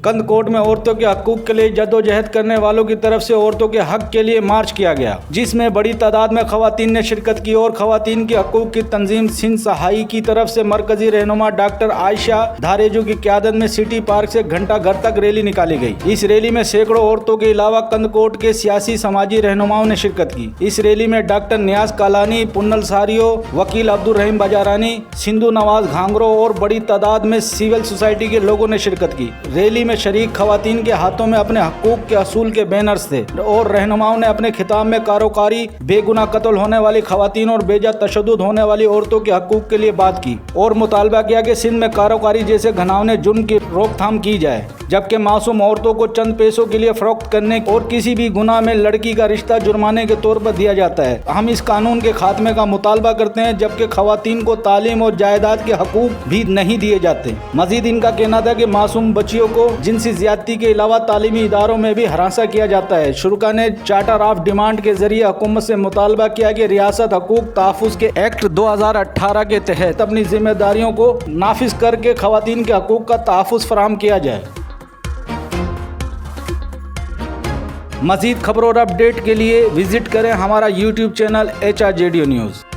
कंदकोट में औरतों के हकूक के लिए जद्दोजहद करने वालों की तरफ से औरतों के हक के लिए मार्च किया गया, जिसमें बड़ी तादाद में खवातीन ने शिरकत की और खवातीन के हकूक की तंजीम सिंध सहाई की तरफ से मरकजी रहनुमा डॉक्टर आयशा धारेजू की क़यादत में सिटी पार्क से घंटा घर तक रैली निकाली गई। इस रैली में सैकड़ों औरतों के अलावा कंदकोट के सियासी समाजी रहनुमाओं ने शिरकत की। इस रैली में डॉक्टर नियाज कालानी, पुन्नल सारियो, वकील अब्दुल रहीम बाजारानी, सिंधु नवाज घांगरो और बड़ी तादाद में सिविल सोसाइटी के लोगों ने शिरकत की। रैली में शरीक खवातीन के हाथों में अपने हकूक के असूल के बैनर्स थे और रहनुमाओं ने अपने खिताब में कारोकारी, बेगुनाह कत्ल होने वाली खवातीन और बेजा तशद्दुद होने वाली औरतों के हकूक के लिए बात की और मुतालबा किया कि सिंध में कारोकारी जैसे घिनौने जुर्म की रोकथाम की जाए, जबकि मासूम औरतों को चंद पैसों के लिए फरोख्त करने और किसी भी गुनाह में लड़की का रिश्ता जुर्माने के तौर पर दिया जाता है। हम इस कानून के खात्मे का मुतालबा करते हैं, जबकि खवातीन को तालीम और जायदाद के हकूक भी नहीं दिए जाते। मजीद इनका कहना था कि मासूम बच्चियों को जिनसी ज्यादती के अलावा तालीमी इदारों में भी हरासा किया जाता है। शुरका ने चार्टर ऑफ डिमांड के जरिए हुकूमत से मुतालबा किया कि रियासत हकूक तहफ़्फ़ुज़ के एक्ट 2018 के तहत अपनी जिम्मेदारियों को नाफिज करके खवातीन के हकूक का तहफ़्फ़ुज़ फराहम किया जाए। मज़ीद खबरों और अपडेट के लिए विजिट करें हमारा YouTube चैनल HRJDO न्यूज़।